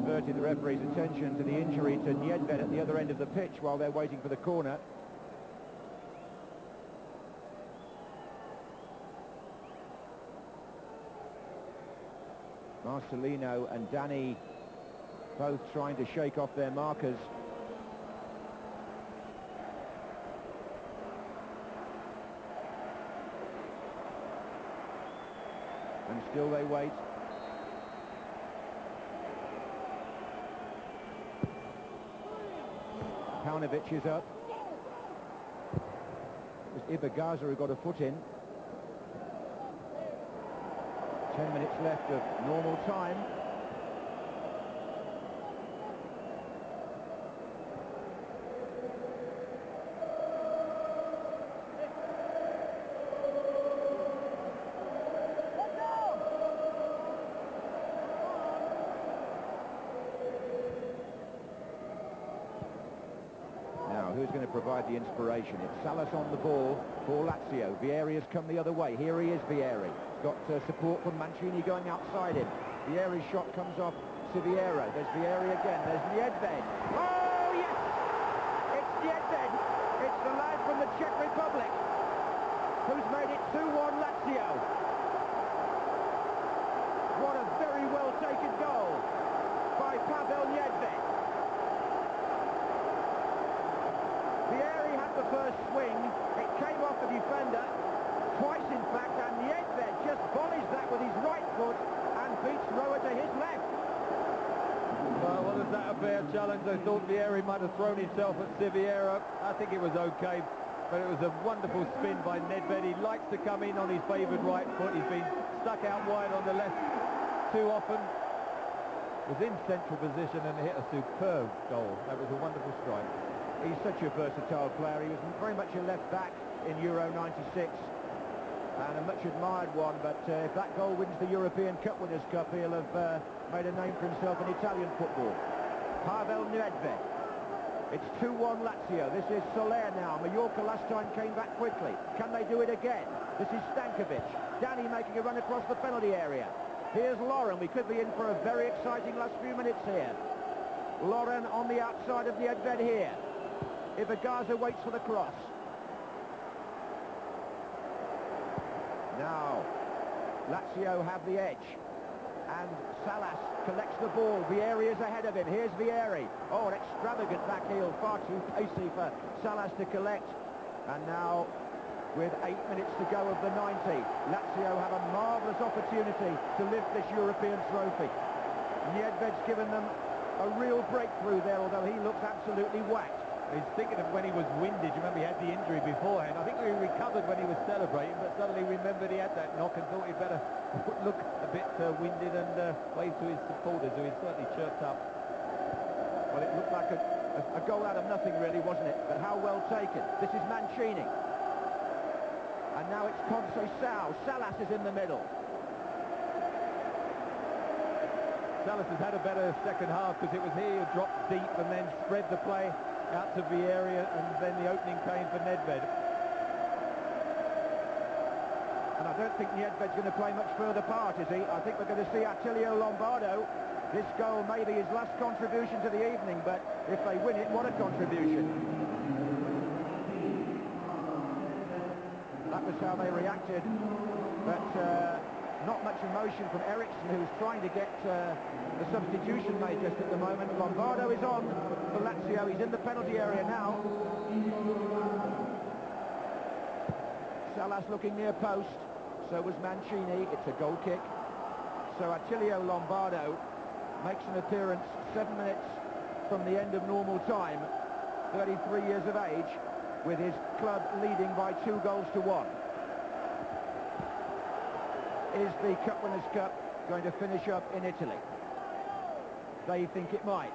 diverted the referee's attention to the injury to Nedved at the other end of the pitch while they're waiting for the corner. Marcelino and Danny both trying to shake off their markers. And still they wait. Paunovic is up. It was Ibergaza who got a foot in. 10 minutes left of normal time. Who's going to provide the inspiration? It's Salas on the ball for Lazio. Vieri has come the other way. Here he is, Vieri. He's got support from Mancini going outside him. Vieri's shot comes off Siviero. There's Vieri again. There's Nedved. Oh, yes! It's Nedved. It's the lad from the Czech Republic who's made it 2-1 Lazio. What a very well-taken goal by Pavel Nedved. Vieri had the first swing, it came off the defender, twice in fact, and Nedved just volleys that with his right foot and beats Roa to his left. Well, was that a fair challenge? I thought Vieri might have thrown himself at Siviero. I think it was okay, but it was a wonderful spin by Nedved. He likes to come in on his favoured right foot. He's been stuck out wide on the left too often. Was in central position and hit a superb goal. That was a wonderful strike. He's such a versatile player. He was very much a left back in Euro 96 and a much admired one, but if that goal wins the European Cup Winners' Cup, he'll have made a name for himself in Italian football. Pavel Nedved. It's 2-1 Lazio. This is Soler now. Mallorca last time came back quickly. Can they do it again? This is Stankovic. Danny making a run across the penalty area. Here's Lauren. We could be in for a very exciting last few minutes here. Lauren on the outside of Nedved here. Ibergaza waits for the cross. Now, Lazio have the edge. And Salas collects the ball. Vieri is ahead of him. Here's Vieri. Oh, an extravagant back heel. Far too pacey for Salas to collect. And now, with 8 minutes to go of the 90, Lazio have a marvellous opportunity to lift this European trophy. Nedved's given them a real breakthrough there, although he looks absolutely whacked. He's thinking of when he was winded. You remember he had the injury beforehand. I think he recovered when he was celebrating, but suddenly remembered he had that knock and thought he'd better look a bit winded and wave to his supporters, who he certainly chirped up. Well, it looked like a goal out of nothing, really, wasn't it? But how well taken. This is Mancini. And now it's Conceição. Salas is in the middle. Salas has had a better second half because it was he who dropped deep and then spread the play out to Vieri, and then the opening came for Nedved. And I don't think Nedved's going to play much further part, is he? I think we're going to see Attilio Lombardo. This goal may be his last contribution to the evening, but if they win it, what a contribution. That was how they reacted, but not much emotion from Eriksson, who's trying to get the substitution made just at the moment. Lombardo is on for Lazio. He's in the penalty area now. Salas looking near post. So was Mancini. It's a goal kick. So Attilio Lombardo makes an appearance 7 minutes from the end of normal time. 33 years of age, with his club leading by 2-1. Is the Cup Winners' Cup going to finish up in Italy? They think it might.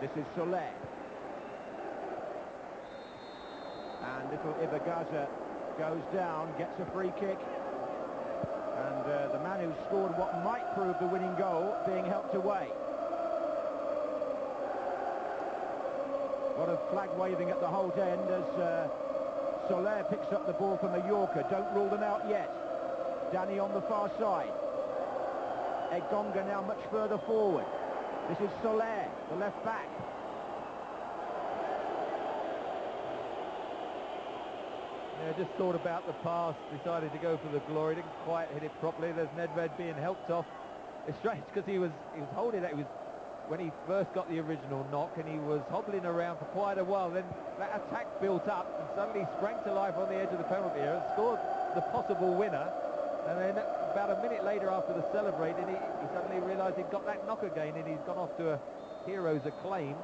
This is Soler. And little Ibergaza goes down, gets a free kick. And the man who scored what might prove the winning goal being helped away. A lot of flag waving at the Holt end as Soler picks up the ball from Mallorca. Don't rule them out yet. Danny on the far side. Engonga now much further forward. This is Soler, the left back. Yeah, just thought about the pass, decided to go for the glory, didn't quite hit it properly. There's Nedved being helped off. It's strange because he was holding it. When he first got the original knock, and he was hobbling around for quite a while. Then that attack built up and suddenly sprang to life on the edge of the penalty area, scored the possible winner, and then about a minute later, after the celebrating, he suddenly realised he'd got that knock again, and he's gone off to a hero's acclaim.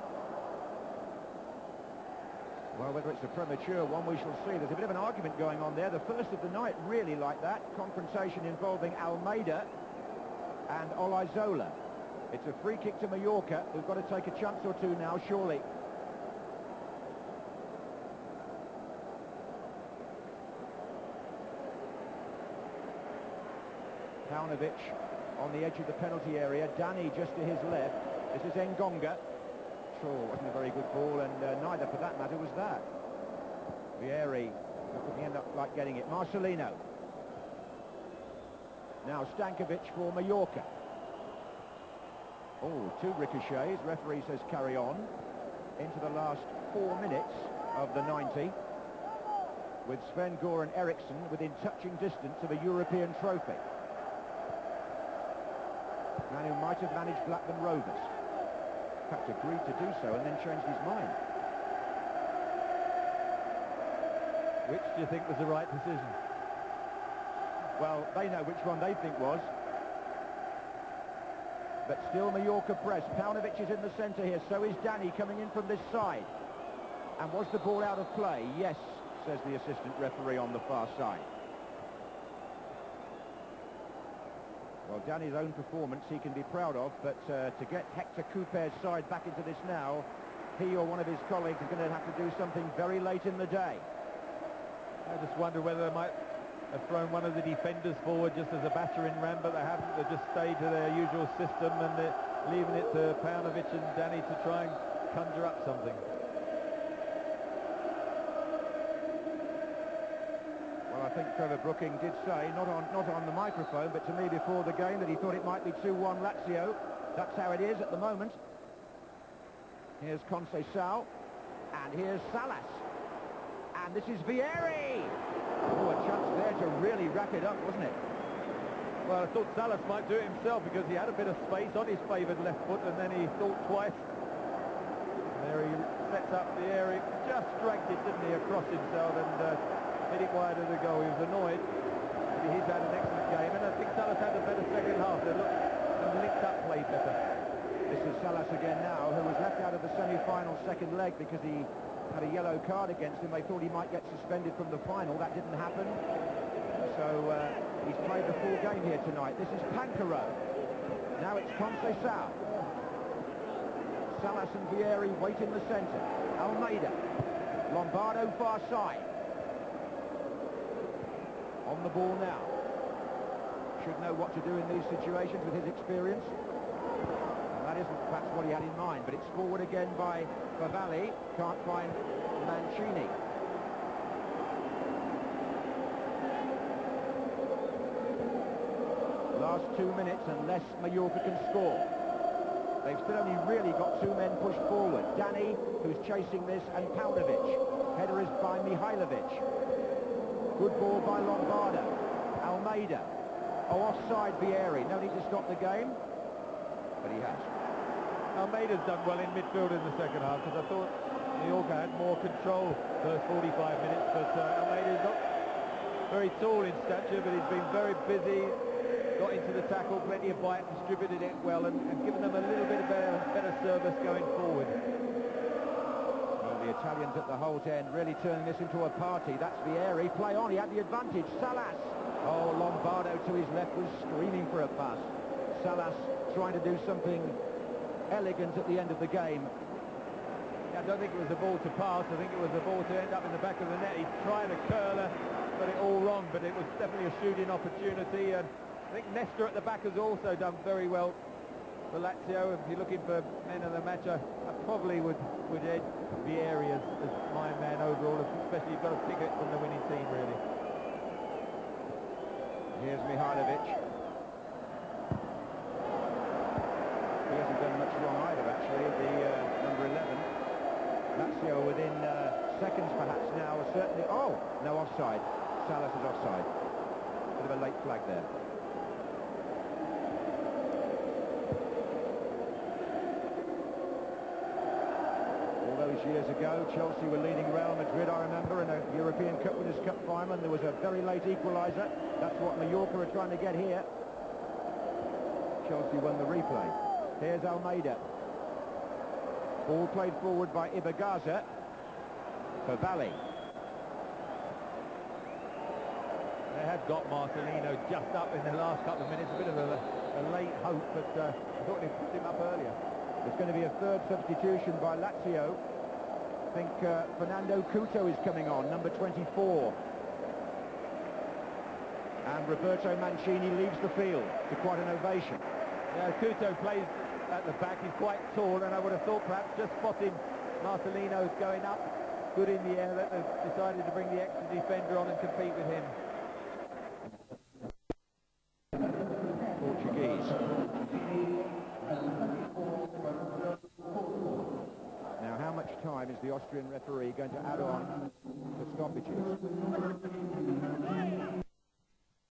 Well, whether it's a premature one, we shall see. There's a bit of an argument going on there. The first of the night, really like that. Confrontation involving Almeida and Olazola. It's a free kick to Mallorca, who've got to take a chance or two now, surely. Paunovic on the edge of the penalty area. Danny just to his left. This is Engonga. Sure, wasn't a very good ball, and neither, for that matter, was that. Vieri couldn't end up like getting it. Marcelino. Now Stankovic for Mallorca. Oh, 2 ricochets. Referee says carry on. Into the last 4 minutes of the 90. With Sven-Goran Eriksson within touching distance of a European trophy. Man who might have managed Blackburn Rovers. In fact, agreed to do so and then changed his mind. Which do you think was the right decision? Well, they know which one they think was. But still Mallorca press. Paunovic is in the centre here, so is Danny coming in from this side. And was the ball out of play? Yes, says the assistant referee on the far side. Well, Danny's own performance he can be proud of, but to get Hector Coupe's side back into this now, he or one of his colleagues is going to have to do something very late in the day. I just wonder whether they might have thrown one of the defenders forward just as a battering ram, but they haven't. They've just stayed to their usual system, and they're leaving it to Paunovic and Danny to try and conjure up something. Well, I think Trevor Brooking did say, not on the microphone, but to me before the game, that he thought it might be 2-1 Lazio. That's how it is at the moment. Here's Conceição, and here's Salas. And this is Vieri. Oh, a chance there to really wrap it up, wasn't it? Well, I thought Salas might do it himself because he had a bit of space on his favoured left foot, and then he thought twice. There he sets up Vieri, just dragged it, didn't he, across himself, and hit it wide of the goal. He was annoyed. He's had an excellent game, and I think Salas had a better second half. They looked some linked up play better. This is Salas again now, who was left out of the semi-final second leg because he had a yellow card against him. They thought he might get suspended from the final. That didn't happen. So he's played the full game here tonight. This is Pancaro. Now it's Conceição. Salas and Vieri wait in the centre. Almeida. Lombardo far side. On the ball now. Should know what to do in these situations with his experience. And that isn't perhaps what he had in mind, but it's forward again by Favalli. Can't find Mancini. Last 2 minutes unless Mallorca can score. They've still only really got 2 men pushed forward. Danny, who's chasing this, and Paunovic. Header is by Mihailovic. Good ball by Lombardo. Almeida. Oh, offside Vieri. No need to stop the game, but he has. Almeida's done well in midfield in the second half, because I thought Mallorca had more control first 45 minutes, but Almeida's not very tall in stature, but he's been very busy, got into the tackle, plenty of bite, distributed it well, and given them a little bit of better service going forward. Well, the Italians at the Holt end really turning this into a party. That's Vieri. Play on, he had the advantage. Salas. Oh, Lombardo to his left was screaming for a pass. Salas trying to do something elegant at the end of the game. I don't think it was a ball to pass. I think it was a ball to end up in the back of the net. He tried a curler, got it all wrong, but it was definitely a shooting opportunity. And I think Nestor at the back has also done very well for Lazio. If you're looking for men of the match, I probably would edge Vieri as my man overall, especially you've got to pick it from the winning team, really. Here's Mihailovic. He hasn't done much wrong either, actually, the number 11. LAZIO within seconds perhaps now, or certainly... Oh, no, offside. Salas is offside. Bit of a late flag there. All those years ago, Chelsea were leading Real Madrid, I remember, in a European Cup Winners' Cup final. There was a very late equaliser. That's what Mallorca are trying to get here. Chelsea won the replay. Here's Almeida. Ball played forward by Ibagaza for Valley. They had got Marcelino just up in the last couple of minutes. A bit of a late hope, but I thought they'd put him up earlier. There's going to be a third substitution by Lazio. I think Fernando Couto is coming on, number 24. And Roberto Mancini leaves the field to quite an ovation. Yeah, Couto plays at the back. He's quite tall, and I would have thought perhaps just spotting Marcelino's going up good in the air that they've decided to bring the extra defender on and compete with him. Portuguese. Now, how much time is the Austrian referee going to add on to stoppages?